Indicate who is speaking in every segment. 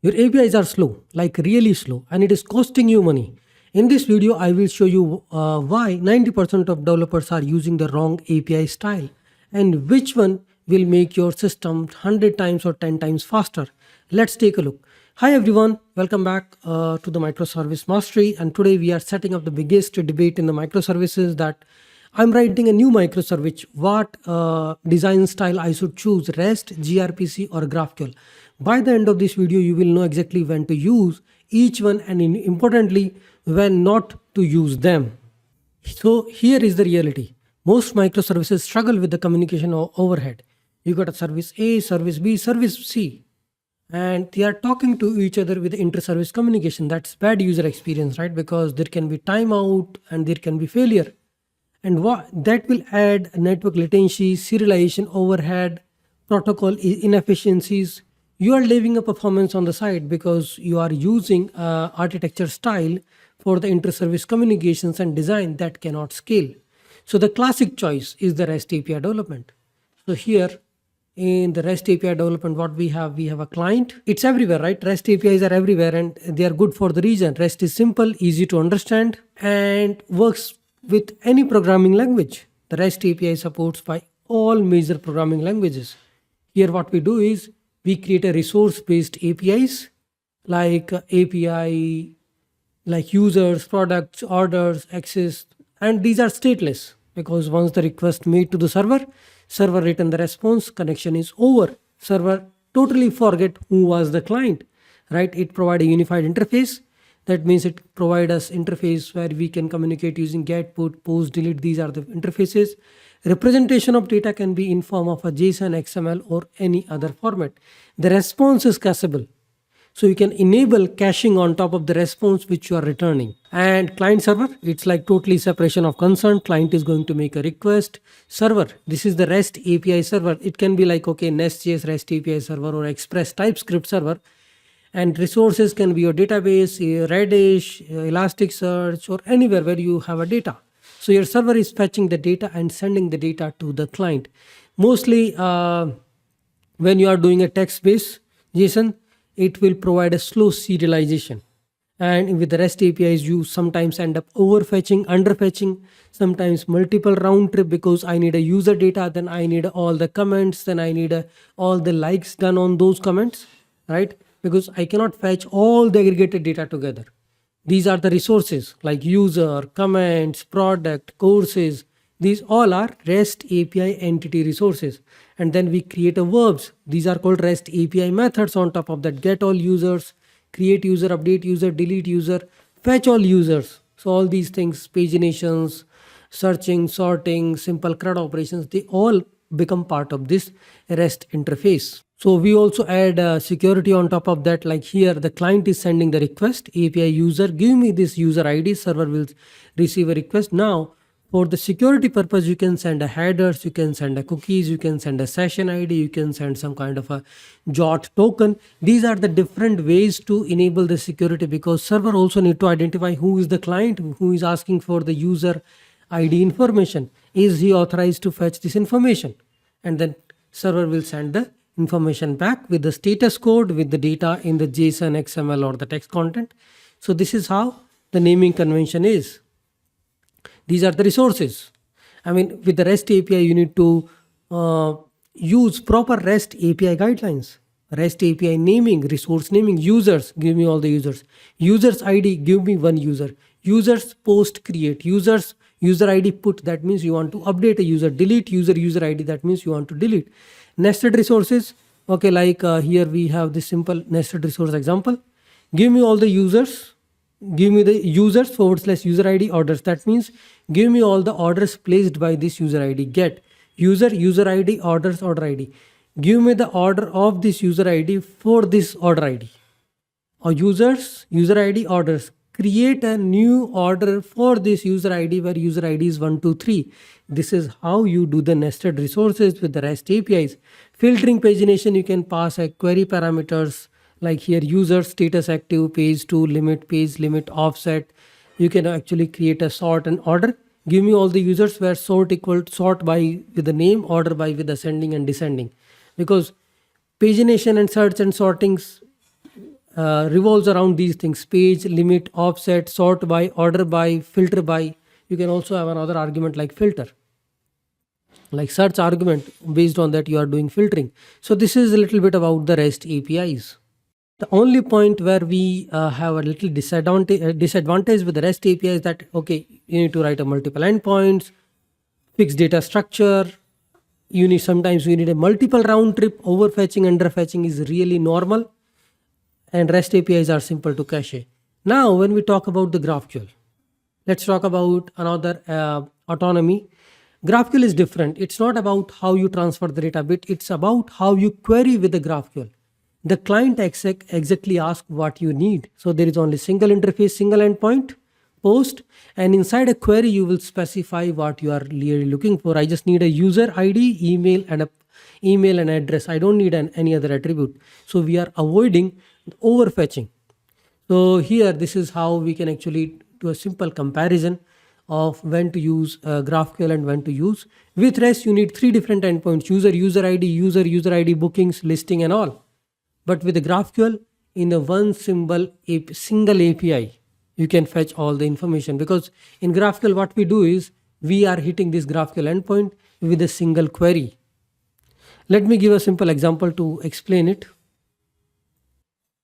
Speaker 1: Your APIs are slow, like really slow, and it is costing you money. In this video, I will show you why 90% of developers are using the wrong API style and which one will make your system 100 times or 10 times faster. Let's take a look. Hi everyone, welcome back to the Microservice Mastery, and today we are setting up the biggest debate in the microservices that I'm writing a new microservice. What design style I should choose, REST, gRPC or GraphQL. By the end of this video, you will know exactly when to use each one and importantly, when not to use them. So here is the reality. Most microservices struggle with the communication overhead. You got a service A, service B, service C, and they are talking to each other with inter-service communication. That's bad user experience, right? Because there can be timeout and there can be failure, and what that will add network latency, serialization overhead, protocol inefficiencies. You are leaving a performance on the side because you are using architecture style for the inter-service communications and design that cannot scale. So the classic choice is the REST API development. So here in the REST API development, what we have a client. It's everywhere, right? REST APIs are everywhere and they are good for the reason. REST is simple, easy to understand, and works with any programming language. The REST API supports by all major programming languages. Here what we do is we create a resource based APIs like API, like users, products, orders, access, and these are stateless because once the request made to the server return the response, connection is over. Server totally forget who was the client, right? It provide a unified interface. That means it provide us interface where we can communicate using get, put, post, delete. These are the interfaces. Representation of data can be in form of a JSON, XML, or any other format. The response is cacheable. So you can enable caching on top of the response which you are returning. And client server, it's like totally separation of concern. Client is going to make a request. Server, this is the REST API server. It can be like, okay, Nest.js REST API server or Express TypeScript server. And resources can be your database, Redis, Elasticsearch, or anywhere where you have a data. So your server is fetching the data and sending the data to the client. Mostly when you are doing a text-based JSON, it will provide a slow serialization. And with the REST APIs, you sometimes end up overfetching, underfetching, sometimes multiple round trip because I need a user data, then I need all the comments, then I need all the likes done on those comments, right? Because I cannot fetch all the aggregated data together. These are the resources like user, comments, product, courses. These all are REST API entity resources. And then we create a verbs. These are called REST API methods on top of that. Get all users, create user, update user, delete user, fetch all users. So all these things, paginations, searching, sorting, simple CRUD operations, they all become part of this REST interface. So we also add security on top of that. Like here, the client is sending the request, API user, give me this user ID, server will receive a request. Now, for the security purpose, you can send a headers, you can send a cookies, you can send a session ID, you can send some kind of a JOT token. These are the different ways to enable the security because server also need to identify who is the client, who is asking for the user ID information. Is he authorized to fetch this information? And then server will send the information back with the status code with the data in the JSON, XML or the text content. So this is how the naming convention is. These are the resources. I mean, with the REST API, you need to use proper REST API guidelines. REST API naming, resource naming, users, give me all the users. Users ID, give me one user. Users post create, users user ID put, that means you want to update a user. Delete user ID, that means you want to delete. Nested resources, okay, like here we have this simple nested resource example. Give me all the users, give me the users / user ID orders. That means give me all the orders placed by this user ID. Get user ID orders order ID. Give me the order of this user ID for this order ID. Or users user ID orders. Create a new order for this user ID where user ID is 1, 2, 3. This is how you do the nested resources with the REST APIs. Filtering pagination, you can pass a query parameters like here user status active, page to limit, page limit, offset. You can actually create a sort and order. Give me all the users where sort equal sort by with the name, order by with ascending and descending. Because pagination and search and sortings revolves around these things: page, limit, offset, sort by, order by, filter by. You can also have another argument like filter, like search argument. Based on that you are doing filtering. So this is a little bit about the REST APIs. The only point where we have a little disadvantage with the REST API is that, okay, you need to write a multiple endpoints, fixed data structure. Sometimes you need a multiple round trip. Overfetching, underfetching is really normal, and REST APIs are simple to cache. Now, when we talk about the GraphQL, let's talk about another autonomy. GraphQL is different. It's not about how you transfer the data bit. It's about how you query with the GraphQL. The client exactly asks what you need. So there is only single interface, single endpoint, post, and inside a query you will specify what you are really looking for. I just need a user ID, email and address. I don't need any other attribute. So we are avoiding overfetching. So here, this is how we can actually do a simple comparison of when to use GraphQL and when to use. With REST, you need 3 different endpoints: user ID, user ID, bookings, listing, and all. But with the GraphQL, in a single API, you can fetch all the information, because in GraphQL what we do is we are hitting this GraphQL endpoint with a single query. Let me give a simple example to explain it.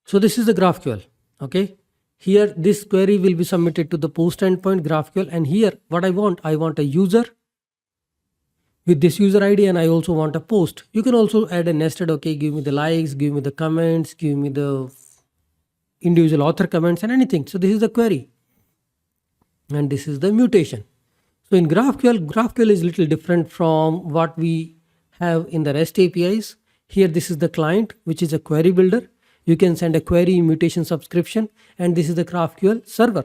Speaker 1: So this is the GraphQL. Okay, here this query will be submitted to the post endpoint GraphQL, and here what I want a user with this user ID, and I also want a post. You can also add a nested. Okay, give me the likes, give me the comments, give me the individual author comments and anything. So this is the query, and this is the mutation. So in GraphQL is a little different from what we have in the REST APIs. Here this is the client, which is a query builder. You can send a query, mutation, subscription, and this is the GraphQL server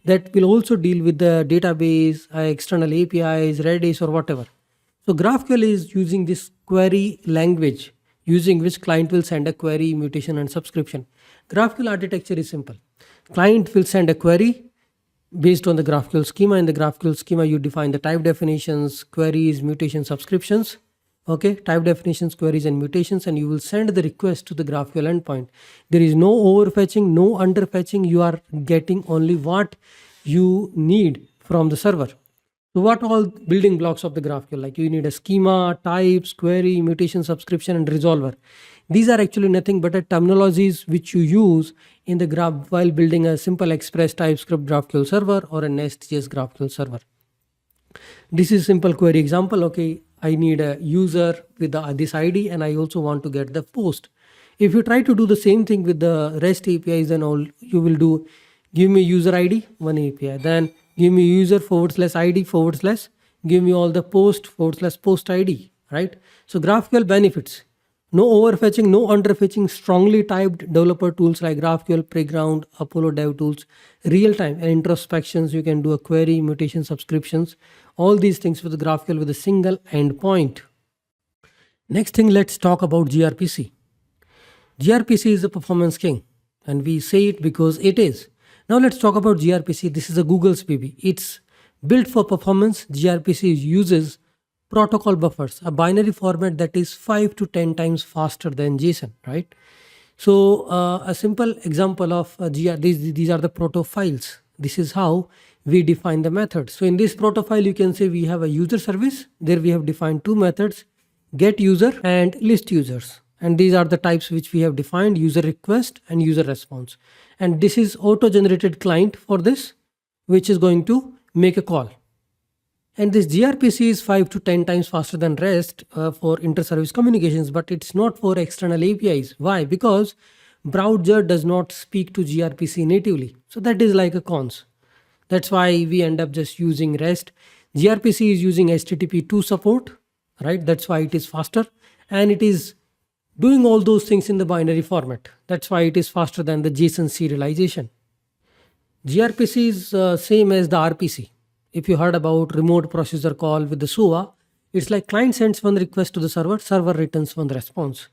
Speaker 1: that will also deal with the database, external APIs, Redis or whatever. So GraphQL is using this query language, using which client will send a query, mutation and subscription. GraphQL architecture is simple. Client will send a query based on the GraphQL schema. In the GraphQL schema, you define the type definitions, queries, mutations, subscriptions. Okay, type definitions, queries and mutations, and you will send the request to the GraphQL endpoint. There is no overfetching, no underfetching. You are getting only what you need from the server. So what all building blocks of the GraphQL? Like you need a schema, types, query, mutation, subscription, and resolver. These are actually nothing but terminologies which you use in the graph while building a simple Express TypeScript GraphQL server or a Nest.js GraphQL server. This is simple query example. Okay, I need a user with this ID, and I also want to get the post. If you try to do the same thing with the REST APIs, then all you will do, give me user ID, one API, then give me user /ID / give me all the post /post ID, right? So GraphQL benefits: no overfetching, no underfetching, strongly typed developer tools like GraphQL, Playground, Apollo Dev Tools, real time and introspections. You can do a query, mutation, subscriptions, all these things with the GraphQL with a single endpoint. Next thing, let's talk about gRPC. gRPC is the performance king, and we say it because it is. Now let's talk about gRPC. This is a Google's baby. It's built for performance. gRPC uses protocol buffers, a binary format that is 5 to 10 times faster than JSON, right? So a simple example of these are the proto files. This is how we define the method. So in this proto file, you can say we have a user service. There we have defined 2 methods, get user and list users. And these are the types which we have defined: user request and user response. And this is auto-generated client for this, which is going to make a call. And this gRPC is 5 to 10 times faster than REST for inter-service communications, but it's not for external APIs. Why? Because browser does not speak to gRPC natively. So that is like a cons. That's why we end up just using REST. gRPC is using HTTP2 support, right? That's why it is faster, and it is doing all those things in the binary format. That's why it is faster than the JSON serialization. gRPC is same as the RPC. If you heard about remote procedure call with the SUA, it's like client sends one request to the server, server returns one response.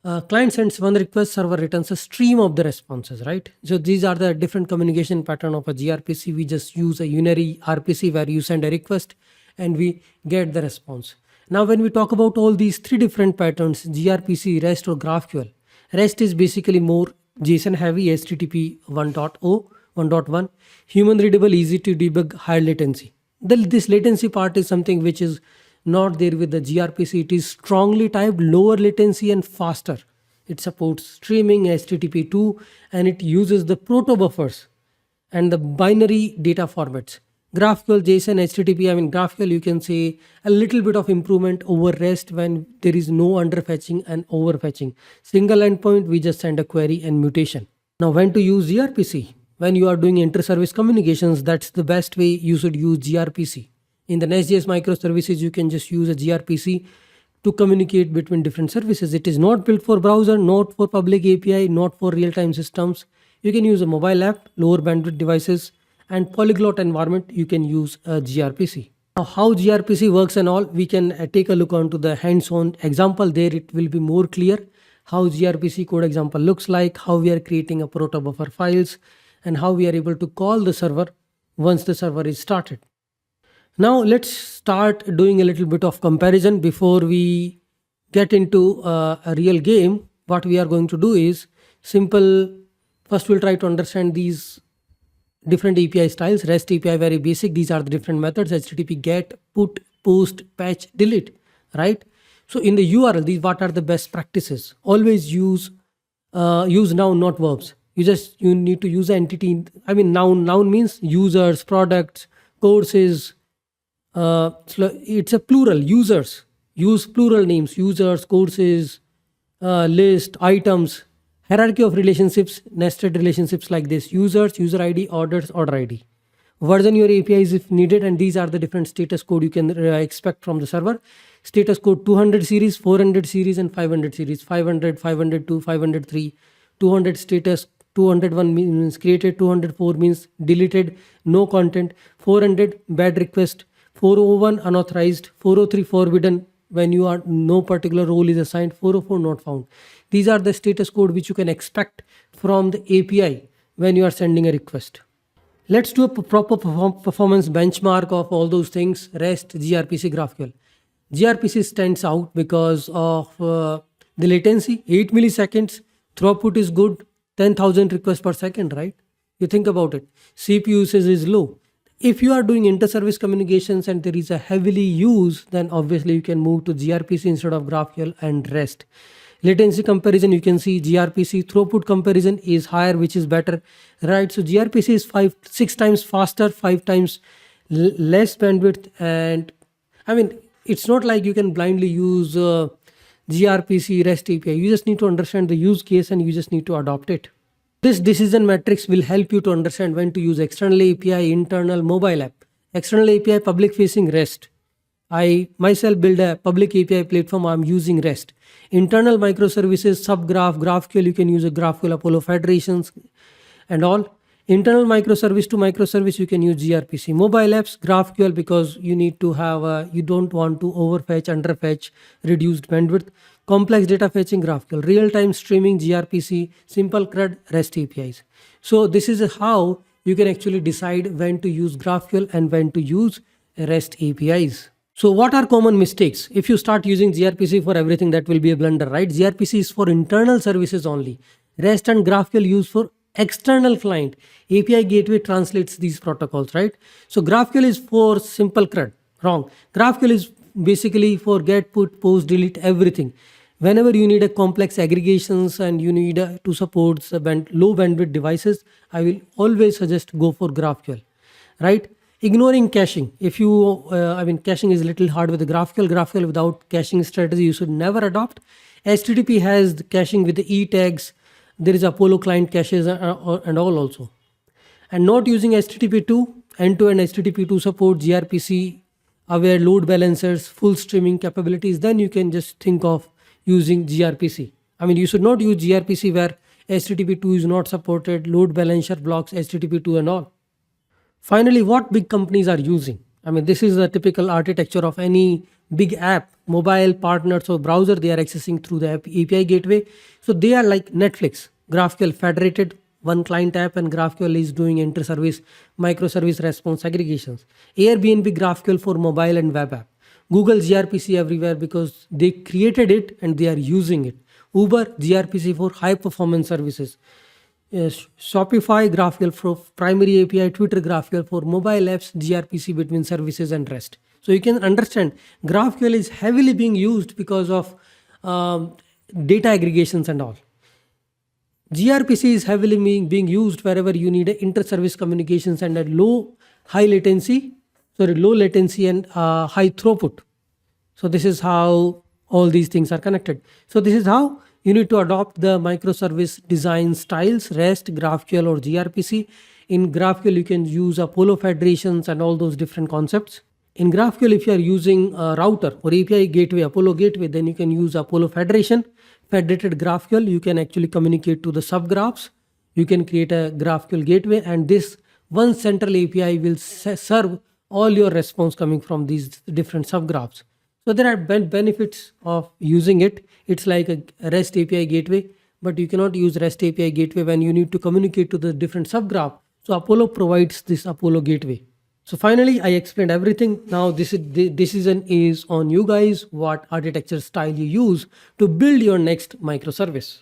Speaker 1: Client sends one request, server returns a stream of the responses, right? So these are the different communication pattern of a gRPC. We just use a unary RPC where you send a request and we get the response. Now, when we talk about all these 3 different patterns, gRPC, REST or GraphQL, REST is basically more JSON heavy HTTP 1.0, 1.1, human readable, easy to debug, high latency. This latency part is something which is not there with the gRPC. It is strongly typed, lower latency and faster. It supports streaming, HTTP2, and it uses the proto buffers and the binary data formats. GraphQL, JSON, HTTP, GraphQL, you can say a little bit of improvement over REST when there is no underfetching and overfetching. Single endpoint, we just send a query and mutation. Now, when to use gRPC? When you are doing inter-service communications, that's the best way you should use gRPC. In the Nest.js microservices, you can just use a gRPC to communicate between different services. It is not built for browser, not for public API, not for real-time systems. You can use a mobile app, lower bandwidth devices, and polyglot environment. You can use a gRPC. Now, how gRPC works and all, we can take a look onto the hands-on example. There it will be more clear how gRPC code example looks like, how we are creating a proto buffer files, and how we are able to call the server once the server is started. Now let's start doing a little bit of comparison before we get into a real game. What we are going to do is simple. First, we'll try to understand these different API styles. REST API, very basic. These are the different methods: HTTP GET, PUT, POST, patch, delete, right? So in the URL, these what are the best practices? Always use noun, not verbs. You need to use entity. Noun means users, products, courses. It's a plural, users. Use plural names: users, courses, list, items. Hierarchy of relationships, nested relationships like this: users, user ID, orders, order ID. Version your APIs if needed, and these are the different status code you can expect from the server. Status code 200 series, 400 series, and 500 series. 500, 502, 503, 200 status. 201 means created, 204 means deleted, no content, 400 bad request, 401 unauthorized, 403 forbidden when you are no particular role is assigned, 404 not found. These are the status code which you can expect from the API when you are sending a request. Let's do a proper performance benchmark of all those things: REST, gRPC, GraphQL. gRPC stands out because of the latency, 8 milliseconds, throughput is good, 10,000 requests per second, right? You think about it. CPU usage is low. If you are doing inter-service communications and there is a heavily use, then obviously you can move to gRPC instead of GraphQL and REST. Latency comparison, you can see gRPC. Throughput comparison is higher, which is better, right? So gRPC is 6 times faster, 5 times less bandwidth. And it's not like you can blindly use gRPC REST API. You just need to understand the use case and you just need to adopt it. This decision matrix will help you to understand when to use external API, internal, mobile app. External API, public facing, REST. I myself build a public API platform. I'm using REST. Internal microservices, subgraph, GraphQL, you can use a GraphQL Apollo federations and all. Internal microservice to microservice, you can use gRPC. Mobile apps, GraphQL, because you need to have you don't want to overfetch, underfetch, reduced bandwidth. Complex data fetching, GraphQL. Real-time streaming, gRPC. Simple CRUD, REST APIs. So this is how you can actually decide when to use GraphQL and when to use REST APIs. So what are common mistakes? If you start using gRPC for everything, that will be a blunder, right? gRPC is for internal services only. REST and GraphQL used for external client. API gateway translates these protocols, right? So GraphQL is for simple CRUD. Wrong. GraphQL is basically for get, put, post, delete, everything. Whenever you need a complex aggregations and you need to support low bandwidth devices, I will always suggest go for GraphQL, right? Ignoring caching. If you, caching is a little hard with the GraphQL. GraphQL without caching strategy, you should never adopt. HTTP has the caching with the E tags. There is Apollo client caches and all also. And not using HTTP2, end-to-end HTTP2 support, gRPC, aware load balancers, full streaming capabilities, then you can just think of using gRPC. You should not use gRPC where HTTP2 is not supported, load balancer blocks HTTP2 and all. Finally, what big companies are using? This is the typical architecture of any big app, mobile partners or browser. They are accessing through the API gateway. So they are like Netflix, GraphQL federated, one client app, and GraphQL is doing inter-service, microservice response aggregations. Airbnb, GraphQL for mobile and web app. Google gRPC everywhere because they created it and they are using it. Uber gRPC for high performance services. Shopify GraphQL for primary API, Twitter GraphQL for mobile apps, gRPC between services and REST. So you can understand GraphQL is heavily being used because of data aggregations and all. gRPC is heavily being used wherever you need inter-service communications and a low latency and high throughput. So this is how all these things are connected. So this is how you need to adopt the microservice design styles, REST, GraphQL or gRPC. In GraphQL, you can use Apollo federations and all those different concepts. In GraphQL, if you are using a router or API gateway, Apollo gateway, then you can use Apollo federation. Federated GraphQL, you can actually communicate to the subgraphs. You can create a GraphQL gateway, and this one central API will serve all your response coming from these different subgraphs. So there are benefits of using it. It's like a REST API gateway, but you cannot use REST API gateway when you need to communicate to the different subgraph. So Apollo provides this Apollo gateway. So finally, I explained everything. Now this decision is on you guys, what architecture style you use to build your next microservice.